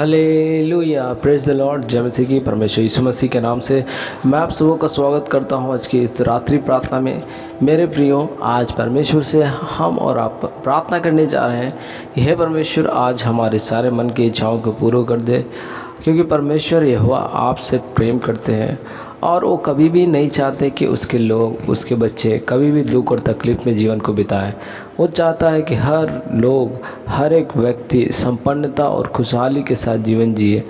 Hallelujah, praise the Lord. जय मसीह की, परमेश्वर यीशु मसीह के नाम से मैं आप सबों का स्वागत करता हूं आज की इस रात्रि प्रार्थना में। मेरे प्रियो, आज परमेश्वर से हम और आप प्रार्थना करने जा रहे हैं। यह परमेश्वर आज हमारे सारे मन की इच्छाओं को पूरा कर दे, क्योंकि परमेश्वर यहोवा आपसे प्रेम करते हैं और वो कभी भी नहीं चाहते कि उसके लोग, उसके बच्चे कभी भी दुख और तकलीफ में जीवन को बिताएं। वो चाहता है कि हर लोग, हर एक व्यक्ति संपन्नता और खुशहाली के साथ जीवन जिए।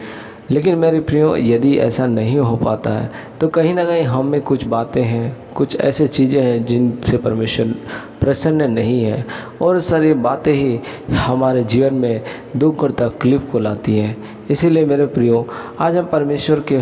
लेकिन मेरे प्रियो, यदि ऐसा नहीं हो पाता है तो कहीं ना कहीं हम में कुछ बातें हैं, कुछ ऐसे चीज़ें हैं जिनसे परमेश्वर प्रसन्न नहीं है, और सारी बातें ही हमारे जीवन में दुख और तकलीफ को लाती हैं। इसीलिए मेरे प्रियो, आज हम परमेश्वर के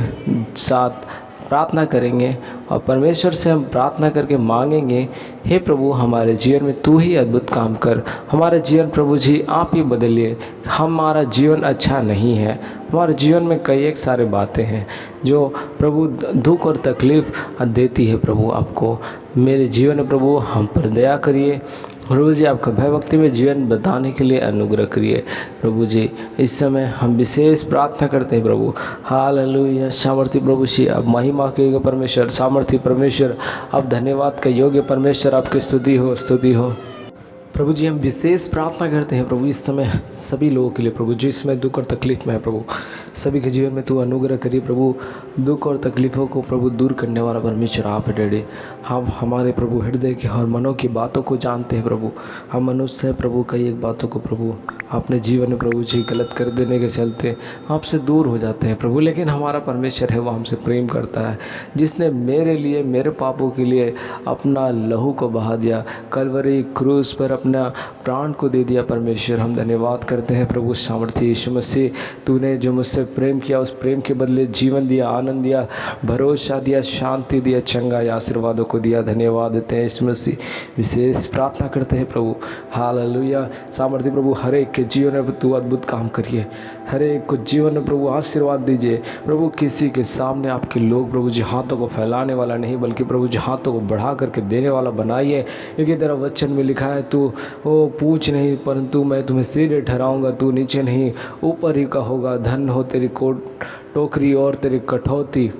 साथ प्रार्थना करेंगे और परमेश्वर से हम प्रार्थना करके मांगेंगे, हे प्रभु, हमारे जीवन में तू ही अद्भुत काम कर। हमारे जीवन प्रभु जी आप ही बदलिए। हमारा जीवन अच्छा नहीं है, हमारे जीवन में कई एक सारे बातें हैं जो प्रभु दुख और तकलीफ देती है। प्रभु आपको मेरे जीवन में प्रभु हम पर दया करिए। प्रभु जी आपका भयभक्ति में जीवन बताने के लिए अनुग्रह करिए। प्रभु जी इस समय हम विशेष प्रार्थना करते हैं प्रभु। हालेलुया, सामर्थी प्रभु जी अब महिमा के परमेश्वर, सामर्थी परमेश्वर, अब धन्यवाद का योग्य परमेश्वर, आपकी स्तुति हो, स्तुति हो। प्रभु जी हम विशेष प्रार्थना करते हैं प्रभु इस समय सभी लोगों के लिए। प्रभु जी इसमें दुख और तकलीफ में है प्रभु, सभी के जीवन में तू अनुग्रह करिए प्रभु। दुख और तकलीफ़ों को प्रभु दूर करने वाला परमेश्वर आप है डैडी। हम हमारे प्रभु हृदय के हर मनों की बातों को जानते हैं प्रभु। हम मनुष्य हैं प्रभु, कई एक बातों को प्रभु अपने जीवन में प्रभु जी गलत कर देने के चलते आपसे दूर हो जाते हैं प्रभु। लेकिन हमारा परमेश्वर है, वो हमसे प्रेम करता है, जिसने मेरे लिए, मेरे पापों के लिए अपना लहू को बहा दिया, कलवरी क्रूस पर अपना प्राण को दे दिया। परमेश्वर हम धन्यवाद करते हैं प्रभु। सामर्थ्य यीशु मसीह, तूने जो मुझसे प्रेम किया उस प्रेम के बदले जीवन दिया, आनंद दिया, भरोसा दिया, शांति दिया, चंगाई, आशीर्वादों को दिया। धन्यवाद देते हैं यीशु मसीह। विशेष प्रार्थना करते हैं प्रभु। हालेलुया, सामर्थ्य प्रभु, हर एक के जीवन में तू अद्भुत काम करिए, हर एक को जीवन में प्रभु आशीर्वाद दीजिए प्रभु। किसी के सामने आपके लोग प्रभु जी हाथों को फैलाने वाला नहीं, बल्कि प्रभु जी हाथों को बढ़ा करके देने वाला बनाइए, क्योंकि तेरा वचन में लिखा है, तू वो पूछ नहीं परंतु मैं तुम्हें सिर ठहराऊंगा, तू नीचे नहीं ऊपर ही का होगा। धन हो तेरी कोट टोकरी और तेरी कठौती,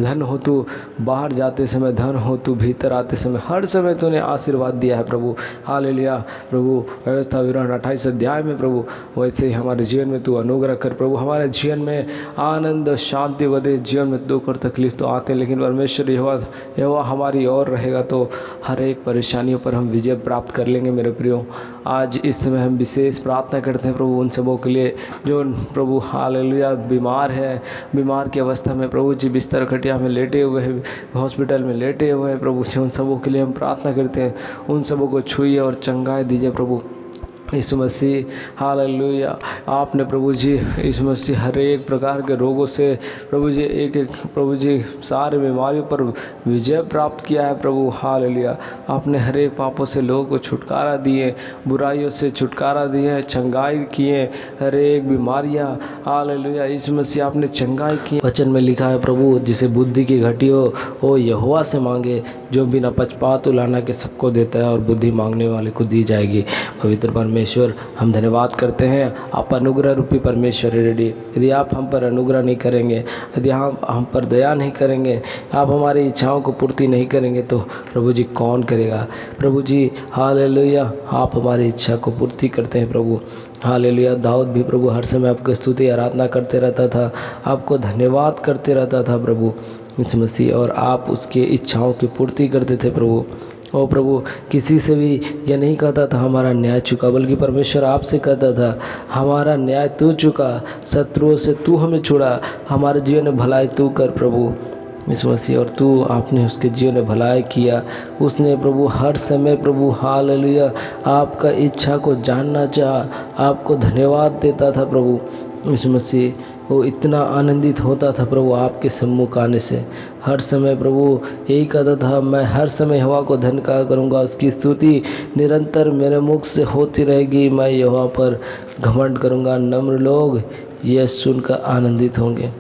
धन हो तू बाहर जाते समय, धन हो तू भीतर आते समय, हर समय तूने आशीर्वाद दिया है प्रभु। हालेलुया प्रभु, व्यवस्था विवरण 28 अध्याय में प्रभु वैसे ही हमारे जीवन में तू अनुग्रह कर प्रभु। हमारे जीवन में आनंद शांति वधे। जीवन में दुख और तकलीफ तो आते हैं, लेकिन परमेश्वर यहोवा हमारी ओर रहेगा तो हर एक परेशानियों पर हम विजय प्राप्त कर लेंगे। मेरे प्रियो, आज इस समय हम विशेष प्रार्थना करते हैं प्रभु उन सबों के लिए जो प्रभु हालेलुया बीमार है, बीमार की अवस्था में प्रभु जी बिस्तर खटिया में लेटे हुए हैं, हॉस्पिटल में लेटे हुए हैं प्रभु जी, उन सबों के लिए हम प्रार्थना करते हैं। उन सबों को छुइए और चंगाई दीजिए प्रभु यीशु मसीह। हालेलुया, आपने प्रभु जी यीशु मसीह हर एक प्रकार के रोगों से प्रभु जी एक एक प्रभु जी सारे बीमारियों पर विजय प्राप्त किया है प्रभु। हालेलुया, आपने हर एक पापों से लोगों को छुटकारा दिए, बुराइयों से छुटकारा दिए, चंगाई किए हर एक बीमारियाँ। हालेलुया, यीशु मसीह आपने चंगाई की। वचन में लिखा है प्रभु, जिसे बुद्धि की घटी हो वो यहोवा से मांगे, जो बिना पक्षपात उलाना के सबको देता है और बुद्धि मांगने वाले को दी जाएगी। पवित्र परमेश्वर हम धन्यवाद करते हैं, आप अनुग्रह रूपी परमेश्वर रेडी। यदि आप हम पर अनुग्रह नहीं करेंगे, यदि हम पर दया नहीं करेंगे, आप हमारी इच्छाओं को पूर्ति नहीं करेंगे, तो प्रभु जी कौन करेगा। प्रभु जी हालेलुया, आप हमारी इच्छा को पूर्ति करते हैं प्रभु। हालेलुया, दाऊद भी प्रभु हर समय आपकी स्तुति आराधना करते रहता था, आपको धन्यवाद करते रहता था प्रभु यीशु मसीह, और आप उसकी इच्छाओं की पूर्ति करते थे प्रभु। ओ प्रभु, किसी से भी यह नहीं कहता था हमारा न्याय चुका, बल्कि परमेश्वर आपसे कहता था हमारा न्याय तू चुका, शत्रुओं से तू हमें छुड़ा, हमारे जीवन में भलाई तू कर प्रभु यीशु मसीह। और तू आपने उसके जीवन में भलाई किया। उसने प्रभु हर समय प्रभु हालेलुया आपका इच्छा को जानना चाहा, आपको धन्यवाद देता था प्रभु यीशु मसीह। वो इतना आनंदित होता था प्रभु आपके सम्मुख आने से। हर समय प्रभु यही कहता था, मैं हर समय यहोवा को धन्य कहा करूँगा, उसकी स्तुति निरंतर मेरे मुख से होती रहेगी। मैं यहोवा पर घमंड करूँगा, नम्र लोग यह सुनकर आनंदित होंगे।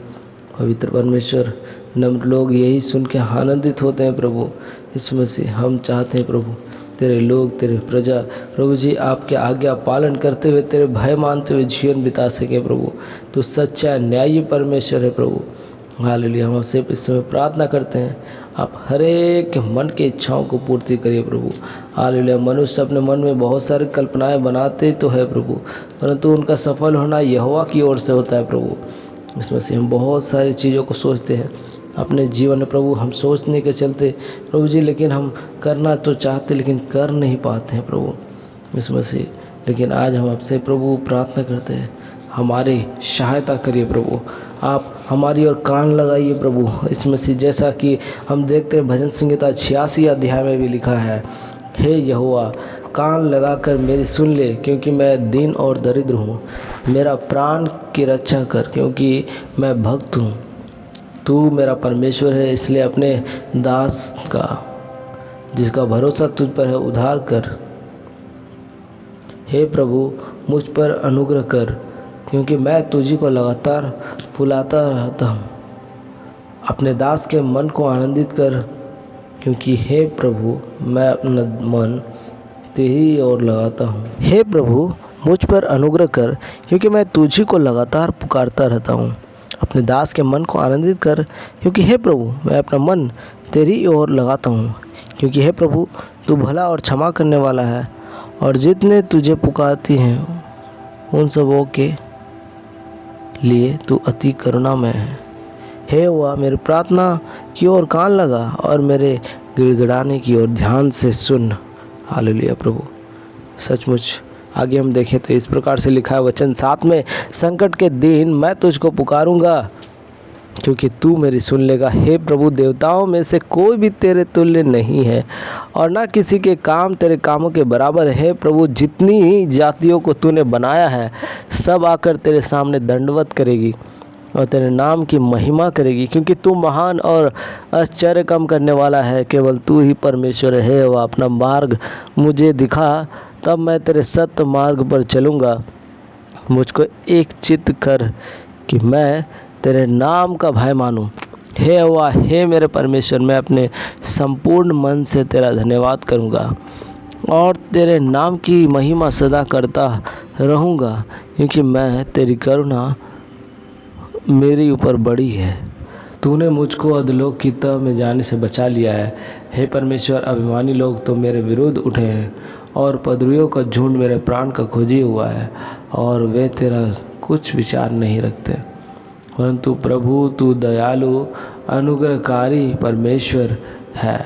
पवित्र परमेश्वर, नम्र लोग यही सुन के आनंदित होते हैं प्रभु यीशु मसीह। हम चाहते हैं प्रभु तेरे लोग, तेरे प्रजा प्रभु जी आपके आज्ञा पालन करते हुए, तेरे भय मानते हुए जीवन बिता सके प्रभु। तो सच्चा न्यायी परमेश्वर है प्रभु। हालेलुया। हम आपसे इस समय प्रार्थना करते हैं, आप हर एक मन की इच्छाओं को पूर्ति करिए प्रभु। हालेलुया। मनुष्य अपने मन में बहुत सारी कल्पनाएं बनाते तो है प्रभु, परंतु उनका सफल होना यहोवा की ओर से होता है प्रभु। इसमें से हम बहुत सारी चीज़ों को सोचते हैं अपने जीवन में प्रभु, हम सोचने के चलते प्रभु जी, लेकिन हम करना तो चाहते लेकिन कर नहीं पाते हैं प्रभु इसमें से। लेकिन आज हम आपसे प्रभु प्रार्थना करते हैं, हमारी सहायता करिए प्रभु। आप हमारी ओर कान लगाइए प्रभु इसमें से। जैसा कि हम देखते हैं भजन संहिता 86 अध्याय में भी लिखा है, हे यहोवा कान लगाकर मेरी सुन ले, क्योंकि मैं दीन और दरिद्र हूँ। मेरा प्राण की रक्षा कर, क्योंकि मैं भक्त हूँ। तू मेरा परमेश्वर है, इसलिए अपने दास का जिसका भरोसा तुझ पर है उद्धार कर। हे प्रभु मुझ पर अनुग्रह कर, क्योंकि मैं तुझी को लगातार फुलाता रहता हूँ। अपने दास के मन को आनंदित कर, क्योंकि हे प्रभु मैं अपना मन तेरी ओर लगाता हूँ। हे प्रभु मुझ पर अनुग्रह कर, क्योंकि मैं तुझी को लगातार पुकारता रहता हूँ। अपने दास के मन को आनंदित कर, क्योंकि हे प्रभु मैं अपना मन तेरी ओर लगाता हूँ। क्योंकि हे प्रभु तू भला और क्षमा करने वाला है, और जितने तुझे पुकारती हैं उन सबों के लिए तू अति करुणामय है। हे यहोवा मेरी प्रार्थना की ओर कान लगा, और मेरे गिड़गिड़ाने की ओर ध्यान से सुन। हालेलुया प्रभु। सचमुच आगे हम देखें तो इस प्रकार से लिखा है वचन 7 में, संकट के दिन मैं तुझको पुकारूंगा, क्योंकि तू मेरी सुन लेगा। हे प्रभु देवताओं में से कोई भी तेरे तुल्य नहीं है, और ना किसी के काम तेरे कामों के बराबर है। प्रभु जितनी जातियों को तूने बनाया है सब आकर तेरे सामने दंडवत करेगी और तेरे नाम की महिमा करेगी, क्योंकि तू महान और आश्चर्य कम करने वाला है। केवल तू ही परमेश्वर है। वह अपना मार्ग मुझे दिखा, तब मैं तेरे सत्य मार्ग पर चलूँगा। मुझको एक चित्त कर कि मैं तेरे नाम का भय मानूं। हे यहोवा हे मेरे परमेश्वर, मैं अपने संपूर्ण मन से तेरा धन्यवाद करूँगा और तेरे नाम की महिमा सदा करता रहूँगा, क्योंकि मैं तेरी करुणा मेरे ऊपर बड़ी है। तूने मुझको अधोलोक की तह में जाने से बचा लिया है। हे परमेश्वर अभिमानी लोग तो मेरे विरुद्ध उठे हैं, और पदरुयों का झुंड मेरे प्राण का खोजी हुआ है, और वे तेरा कुछ विचार नहीं रखते। परंतु प्रभु तू दयालु अनुग्रहकारी परमेश्वर है।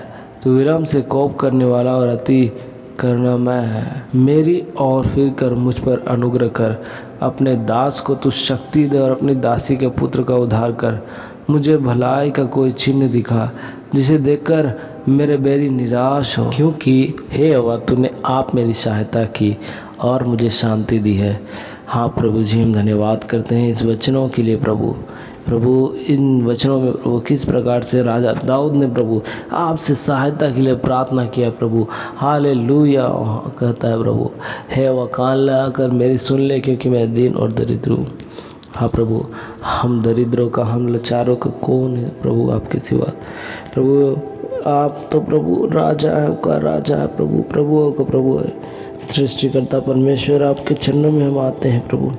तू विलम्ब से कोप करने वाला और अति करुणामय है। मेरी और फिर कर मुझ पर अनुग्रह कर। अपने दास को तू शक्ति दे और अपनी दासी के पुत्र का उद्धार कर। मुझे भलाई का कोई चिन्ह दिखा, जिसे देखकर मेरे बैरी निराश हो, क्योंकि हे यहोवा तूने आप मेरी सहायता की और मुझे शांति दी है। हाँ प्रभु जी हम धन्यवाद करते हैं इस वचनों के लिए प्रभु। प्रभु इन वचनों में प्रभु किस प्रकार से राजा दाऊद ने प्रभु आपसे सहायता के लिए प्रार्थना किया प्रभु। हालेलुया कहता है प्रभु, हे वह कान लगाकर मेरी सुन ले, क्योंकि मैं दीन और दरिद्र हूँ। हाँ प्रभु हम दरिद्रों का, हम लाचारों का कौन है प्रभु आपके सिवा। प्रभु आप तो प्रभु राजा है का राजा है प्रभु, प्रभुओं का प्रभु है, सृष्टिकर्ता परमेश्वर। आपके चरणों में हम आते हैं प्रभु।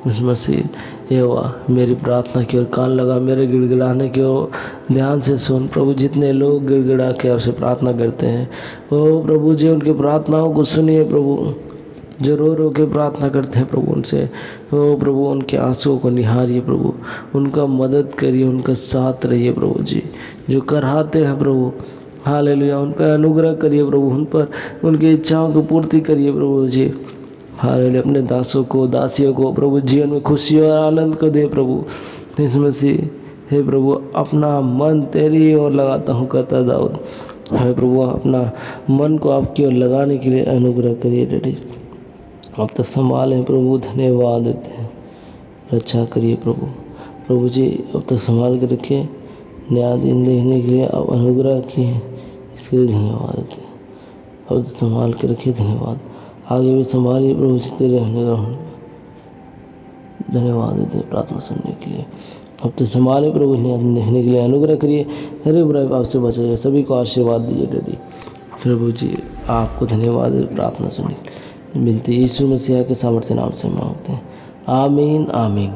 इस मसीह यहोवा मेरी प्रार्थना की ओर कान लगा, मेरे गिड़गिड़ाने की ओर ध्यान से सुन। प्रभु जितने लोग गिड़गिड़ा के आपसे प्रार्थना करते हैं वो प्रभु जी उनकी प्रार्थनाओं को सुनिए प्रभु। जो रो रो के प्रार्थना करते हैं प्रभु उनसे वो प्रभु उनके आंसुओं को निहारिए प्रभु, उनका मदद करिए, उनका साथ रहिए प्रभु जी। जो कराहते हैं प्रभु हालेलुया उन पर अनुग्रह करिए प्रभु, उन पर उनकी इच्छाओं को पूर्ति करिए प्रभु जी। हालेलुया अपने दासों को दासियों को प्रभु जीवन में खुशी और आनंद को दे प्रभु। इस मसीह हे प्रभु अपना मन तेरी ओर लगाता हूँ कहता दाऊद। हे प्रभु अपना मन को आपकी ओर लगाने के लिए अनुग्रह करिए डैडी। आप तो संभालें प्रभु, धन्यवाद देते हैं, रक्षा करिए प्रभु। प्रभु जी अब तक संभाल के रखिए, न्याय दिन देखने के लिए आप अनुग्रह किए इसके लिए धन्यवाद देते हैं। अब तक संभाल के रखिए, धन्यवाद। आगे भी संभालिए प्रभु जी तेरे रहने का धन्यवाद देते हैं प्रार्थना सुनने के लिए। अब तो संभाले प्रभु न्याय दिन देखने के लिए अनुग्रह करिए, हरे बुराई आपसे बचाइए, सभी को आशीर्वाद दीजिए डैडी। प्रभु जी आपको धन्यवाद। प्रार्थना सुनी विनती यीशु मसीह के सामर्थ्य नाम से मांगते हैं, आमीन आमीन।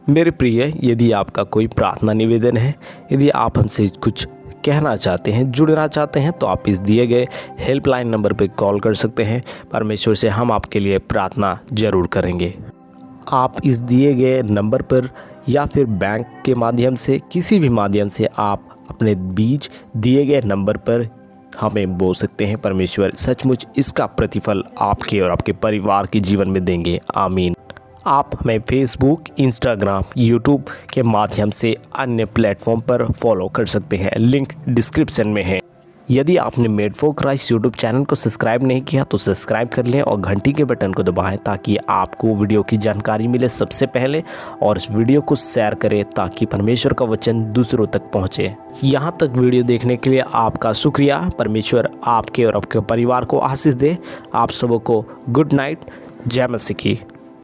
मेरे प्रिय, यदि आपका कोई प्रार्थना निवेदन है, यदि आप हमसे कुछ कहना चाहते हैं, जुड़ना चाहते हैं, तो आप इस दिए गए हेल्पलाइन नंबर पर कॉल कर सकते हैं। परमेश्वर से हम आपके लिए प्रार्थना जरूर करेंगे। आप इस दिए गए नंबर पर या फिर बैंक के माध्यम से, किसी भी माध्यम से आप अपने बीज दिए गए नंबर पर हमें बोल सकते हैं। परमेश्वर सचमुच इसका प्रतिफल आपके और आपके परिवार के जीवन में देंगे, आमीन। आप हमें फेसबुक, इंस्टाग्राम, यूट्यूब के माध्यम से अन्य प्लेटफॉर्म पर फॉलो कर सकते हैं, लिंक डिस्क्रिप्शन में है। यदि आपने made for Christ YouTube channel को सब्सक्राइब नहीं किया तो सब्सक्राइब कर लें और घंटी के बटन को दबाएं ताकि आपको वीडियो की जानकारी मिले सबसे पहले, और इस वीडियो को शेयर करें ताकि परमेश्वर का वचन दूसरों तक पहुंचे। यहाँ तक वीडियो देखने के लिए आपका शुक्रिया। परमेश्वर आपके और आपके परिवार को आशीष दे। आप सबों को गुड नाइट। जय मसीह की।